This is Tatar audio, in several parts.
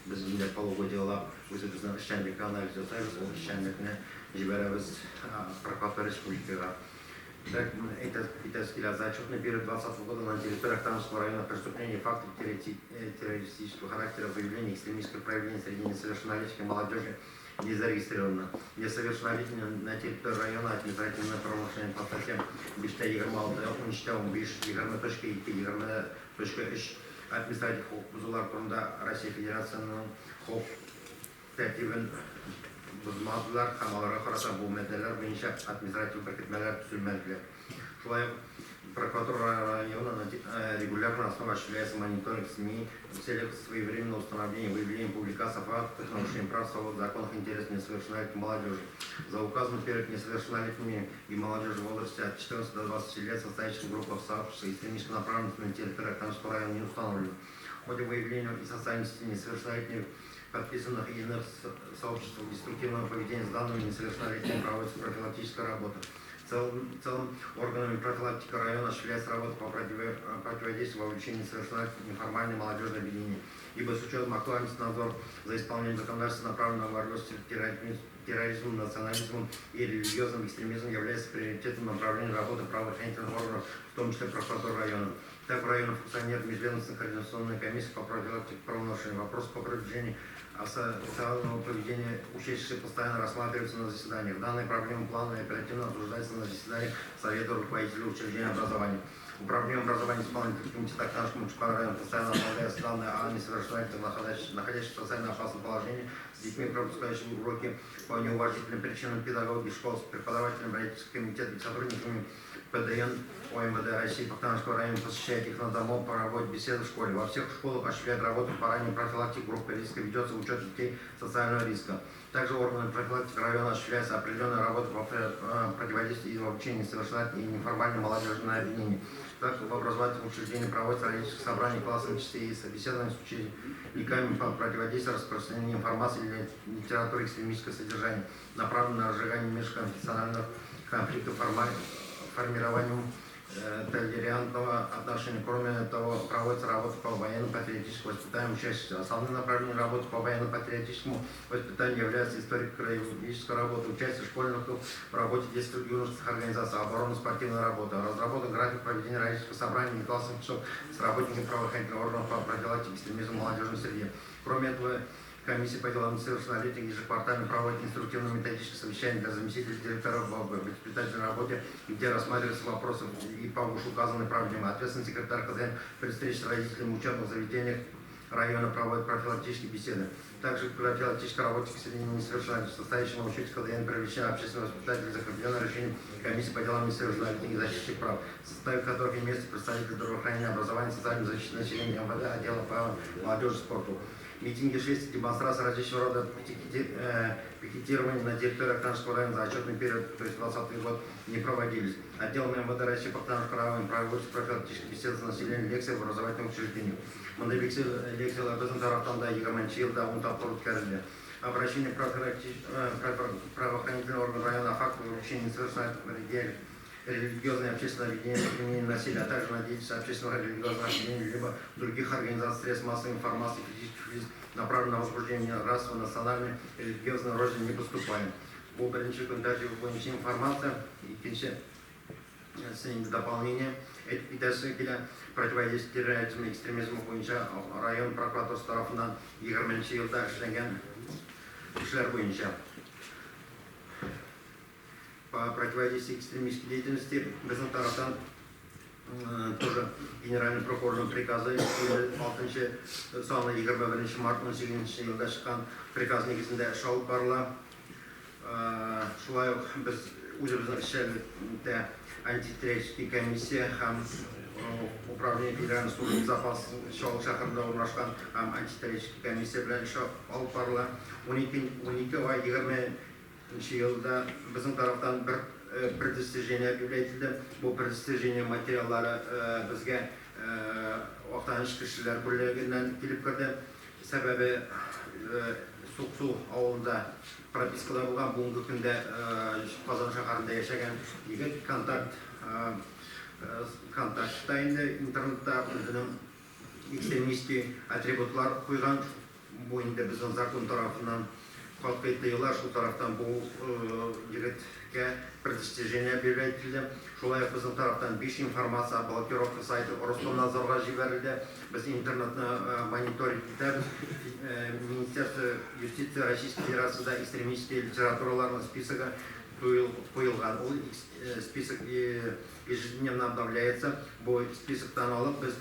біздің де полугодиялап өзіміздің ішчәнлікке анализ жасаймыз, ол ішчәнлікіне жіберебіз прокуратура республикаға. Так, это за отчетный период 2020 года на территории Актамского района преступлений, фактов террористического характера, выявления экстремистских проявлений среди несовершеннолетних молодежи не зарегистрировано. Несовершеннолетние на территории района административное правонарушение по статьям 526, 520.2, административных құқық бұзулар турында Россия Федерацияның құқық тәртібін бұзмадылар, қамаларға қарата бұл мәселелер бойынша административтік тіркетмелер түзілмәділер. Шулай прокуратура района регулярно осуществляется мониторинг СМИ в целях своевременного установления, выявления, публикации фактов нарушений прав, свобод, законных интересов несовершеннолетней молодежи. За указанный период несовершеннолетними и молодежи в возрасте от 14 до 20 лет состоящих группах сообществ и экстремистской направленности на территории Актамского района не установлено. В ходе выявления и социальности несовершеннолетних подписанных и иных сообществ деструктивного поведения с данными несовершеннолетними проводится профилактическая работа. В целом органами профилактики района осуществляется работа по противодействию вовлечению несовершеннолетних неформальной молодежной объединений, ибо с учетом актуальности надзора за исполнением законодательства, направленного на борьбу с терроризмом, национализмом и религиозным экстремизмом, является приоритетным направлением работы правоохранительных органов, в том числе прокуратуры района. Так, в районе функционирует межведомственная координационная комиссия по профилактике правонарушений. Вопрос по продвижению социального поведения учащихся постоянно рассматривается на заседаниях. Данные проблемы плана и оперативно обсуждаются на заседаниях Совета руководителей учреждений образования. Управление образования исполнительного комитета Актамского муниципального района постоянно обновляется данные о несовершеннолетних, находящихся в социально опасном положении, с детьми, пропускающими уроки по неуважительным причинам педагоги школ, с преподавателями родительского комитета и сотрудниками ПДН ОМВД России по Актамскому району, посещает их на дому, проводит беседы в школе. Во всех школах осуществляет работу по ранней профилактике группы риска, ведется учет детей социального риска. Также органы профилактики района осуществляется определенная работа по противодействию и вовлечению несовершеннолетних и неформальной молодежи на объединение. Так, в образовательном учреждении проводятся родительские собрания классовых частей и собеседования с учениками по противодействию распространению информации или литературы экстремистского содержания, направленной на разжигание межконфессиональных конфликтов, формированию толерантного отношения. Кроме того, проводится работа по военно-патриотическому воспитанию учащихся. Основным направлением работы по военно-патриотическому воспитанию является историко-краеведческая работа, участие школьников в работе действует юношеских организаций, оборонно-спортивная работа, разработка график проведения родительских собраний и классных часов с работниками правоохранительных органов по профилактике экстремизма в молодежной среде. Кроме этого, комиссия по делам несовершеннолетних ежеквартально проводит инструктивно-методические совещания для заместителей директоров в воспитательной работе, где рассматриваются вопросы и по вышеуказанной проблемы. Ответственный секретарь КЗН при встрече с родителями в учебных заведениях района проводит профилактические беседы. Также профилактическая работа к сведению несовершеннолетних, состоящего учить КЗН привлечения общественного воспитателя, закреплено решением комиссии по делам несовершеннолетних и защите прав, в составе которых имеется представитель здравоохранения, образования, социальной защиты населения, МВД, отдела по молодежи и спорту. Митинги, шествия, демонстрации различного рода пикетирования на территории Актамского района за отчетный период, то есть 2020 год, не проводились. Отделом МВД России по Актамскому району проводятся профилактические беседы с населением, лекции в образовательных учреждениях. Лекции біздің тараптанда 20 жылда ұнтапқылық кәрілді. Обращение правоохранительных органов района о фактах увлечения несовершеннолетних религиозное общественное объединение насилия, а также на деятельность общественного религиозного объединения либо других организаций средств массовой информации физических лиц, направленных на возбуждение расовой, национальной, религиозной роли не поступали. По ограничению также выполнить информация и дополнение и даже для противодействия терроризму и экстремизму бойынша район прокуратурасы тарапынан 20 жылда эшләнгән эшләр бойынша. По противодействию экстремистской деятельности біздің тараптан тоже генеральный прокурорның приказы 6 саны 21 март 18 жылда шыққан приказ негізінде іс алып барыла. Шулай ук біз өзіміздің ішінде антитеррористическая комиссия һәм управление федеральной службы безопасности шақырында орналасқан антитеррористическая комиссия белән іс алып барыла. 12 жылда біздің тараптан бір предостережение объявляйтілді. Бұл предостережение материаллары бізге Оқтаныш кішілер бүрлегінен келіп кірді. Сәбәбі Суқсу ауылында пропискада болған, бүгінгі күнде Қазан шаһарында яшәгән егет контактта енді интернетта өзінің экстремистский атрибутлар қойған. bu indi bizning zakon tarafından kalk ettiler, şu taraftan bu yigitke bir достижение belirtildi. Şolay bizim taraftan 5 informasiya blokirovka sayti Roskomnadzorga jiberildi. Biz internetni monitoring etib, Министерство юстиции Российской Федерацияда экстремистские литератураларның списогы qo'yilgan. Ол список ежедневно обновляется. Bu списоктан алып biz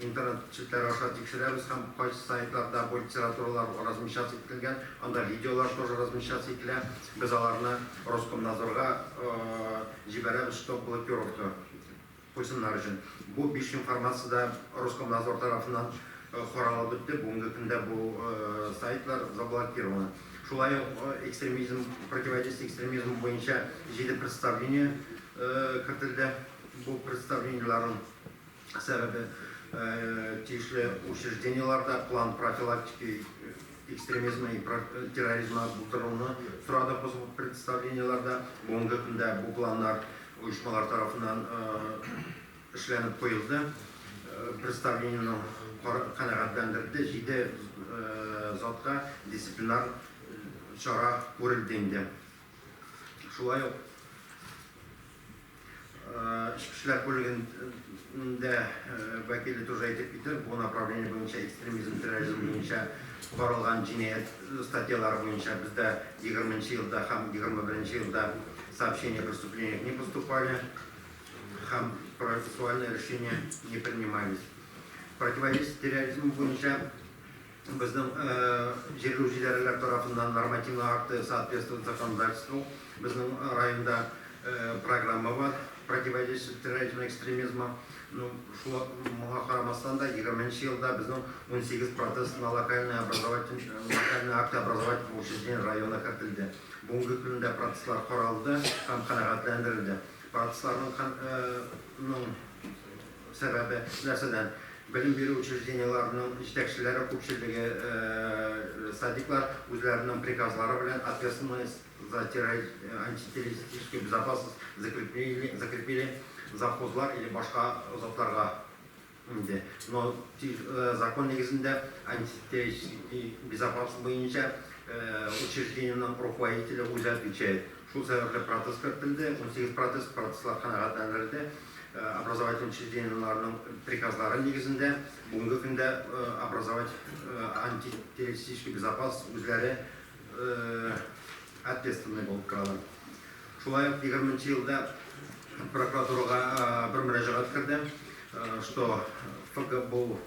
internet çiftler aşağı tekşireriz. Hem kaç saytlarda bu literaturalar размещаться etilgen, anda videolar тоже размещаться etilgen. Biz alarını Roskomnadzorga jiberemiz, что блокировка qo'ysunlar için. Bu 5 informasiya da Roskomnadzor tarafından qoralab o'tdi. Bugungi kunda bu saytlar заблокированы. Şulay ekstremizm, противодействие ekstremizm bo'yicha 7 представление kiritildi. Bu представлениеларның sebebi тиешлі учрежденияларда план профилактики экстремизма и терроризма бұлдырылуыны сұрады. Бұл представленияларда бүгінгі күнде бұл пландар ұйымшылар тарапынан ішленіп қойылды. Представленияны қанағаттандырды. 7 затқа дисциплинар шара көрілді. Шулай ішкі ішлер бөлігінде вәкілі тоже айтып кетті. Бұл направление бойынша экстремизм, терроризм бойынша қаралған жинайет статьялары бойынша бізде 20 жылда һәм 21 жылда сообщения о преступлениях не поступали, һәм процессуальные решения не принимались. Противодействие терроризму бойынша біздің жергілікті идарелер тарапынан нормативный акты соответствует законодательству. Біздің районда программа бар. Противодействие терроризма, экстремизма. Мұға қарамастан да 20 жылда біздің 18% на локальный акты образовательных учреждений района кіртілді. Бүгінгі күнде процесслар қаралды, һәм қанағаттандырылды. Процесслардың себебі нәрседен білім беру учрежденияларының жетекшілері көпшілігі садиклар өзлерінің приказлары білен ответственность за антитеррористическую безопасность закрепили завхозлар или башқа затларға. Но закон негізінде антитеррористический безопасность бойынша учреждениенің руководителі өзі отвечает. Шул себепле процесс кіртілді, 18 процесслар қанағаттандырылды. Образовательный учрежденияларның приказлары негізінде бүгінгі күнде образовать антитеррористический безопасность өзлері ответственный болып қалады. Шулай 20 жылда прокуратураға бір müracaat кірді, что ФГБУ,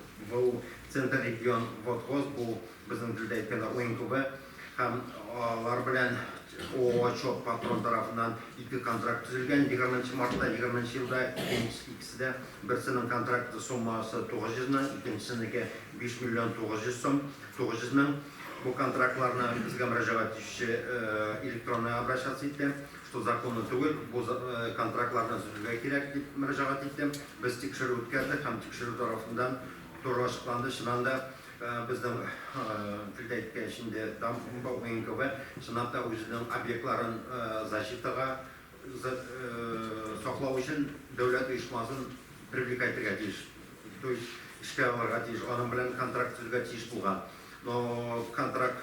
Центр регион Водхоз, бұл біздің тілде айтқанда ОНКБ, һәм алар білән ОЧО патрон тарапынан 2 контракт түзілген. 20 мартта 20 жылда ikiside бірсінің контракты суммасы 900 мың, ikisindeki 5 миллион 900 мың. Bu kontraktlarına bizga müracaat etişi elektronla обращаться etdim. Что законы түгел, bu kontraktlardan süzülge керек деп müracaat etdim. Biz tekşirүү өткөрдүк, һәм tekşirүү тарапынан тоже açıklandı. Şunanda bizden tilde etkişinde Damba ОНКБ şunanda özünün obyektlerin защитаға саклау үшін дәүләт оешмасын привлекать етуге тиеш. То есть ішке алырга тиеш, аның белән контракт төзүгә тиеш булган. Но контракт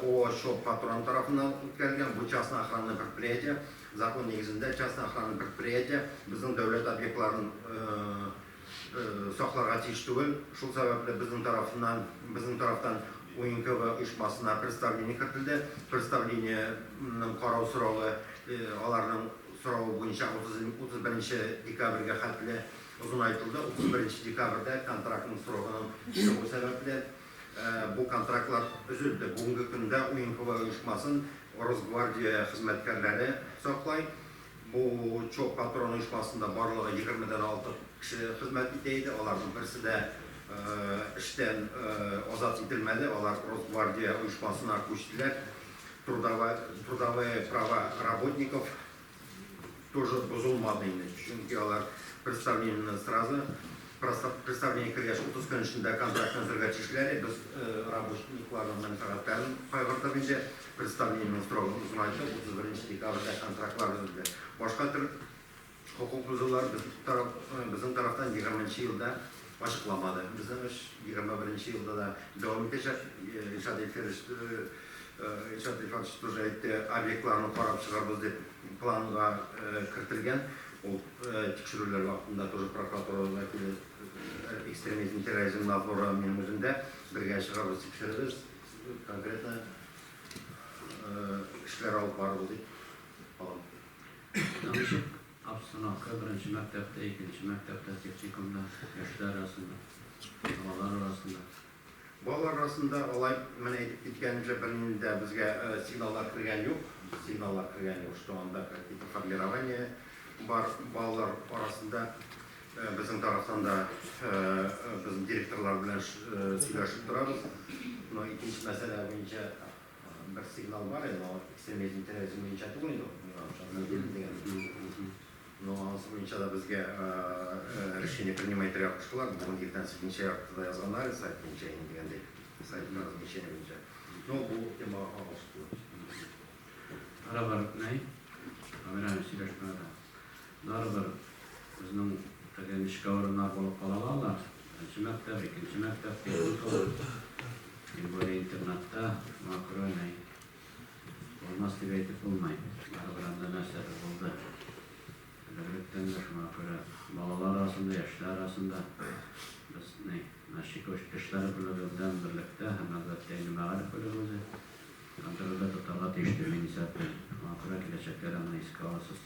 ОЧО патрон тарафынан үткәрелгән, бу частный охранное предприятие, закон негізінде частный охранное предприятие безнең дәүләт объектларын сакларга тиеш түгел. Шул сәбәпле безнең тарафтан ОНКБ оешмасына представление кертелде. Представлениенең карау соравы аларның соравы буенча 31 декабрьгә хәтле узынайтылды. 31 декабрьдә контрактның срогының чыгу сәбәпле bu kontraktlar üzüldü. Бүгінгі күнде ОНКБ оешмасын Росгвардия хезмәткәрләре саклай. Bu ЧОП патрон оешмасында барлыгы 20-дән 6 кеше хезмәт итә. Аларның берсе дә эштән азат ителмәде. Алар Росгвардия оешмасына күчтеләр. Трудовые права работников тоже бузылмады. Чөнки алар представлениене сразу представление кіргеш 30 күн ішінде контрактын өзірге тиешләре, біз работникларның мәнфәғаттарын қайғыртып инде представлениенің строгын ұзынайды. 31 декабрьда контрактлар өзірді. Башқа түр құқық бұзулар біздің тарафтан 20 жылда açıklamadı. Bizim 21. yılda da devam edecek inşaat obyektlerini qarab çıkarız deb planga kiritilgan. O tekshiruvlar vaqtida тоже prokuratura vakili ekstremizm, terrorizm nazori mening o'zimda birga chiqarib tekshiramiz. Konkretno ishlar olib boramiz deb Danışık Absınakı birinci mektepte, ikinci mektepte teknikumda yaşlar arasında, havalar arasında. Bolalar arasında olay mana aytib ketganimcha birinde bizga signallar kirgan yo'q. Signallar kirgan yo'q. Şu anda какие-то формирование var bolalar arasında bizim taraftan da bizim direktorlar bilan söylashib turamiz. No ikinci mesele bo'yicha bir signal var edi, o ekstremizm, terrorizm bo'yicha to'g'ri Но bo'yicha da bizga решение принимать ряпышкалар, bugun ertangi haftada yozganlar sayt bo'yicha degandek saytlar решение bo'yicha. No bu tema olishdi. Arabar ne? Kamerayı silahşmada. Arabar bizning tagan ishqavarlar bo'lib qolalar. Birinchi maktab, ikkinchi maktab, böyle internetda makroyni olmaslik aytib bo'lmaydi. Arabarda narsalar bo'ldi. Elbette şuna göre balalar arasında, yaşlar arasında biz ne? Naşik işleri bölümünden birlikte hem elbette yeni mağarip bölümümüzü Antalya'da tutarla değiştirmeyi nisapten. Şuna göre gelecekler anlayış kavasız.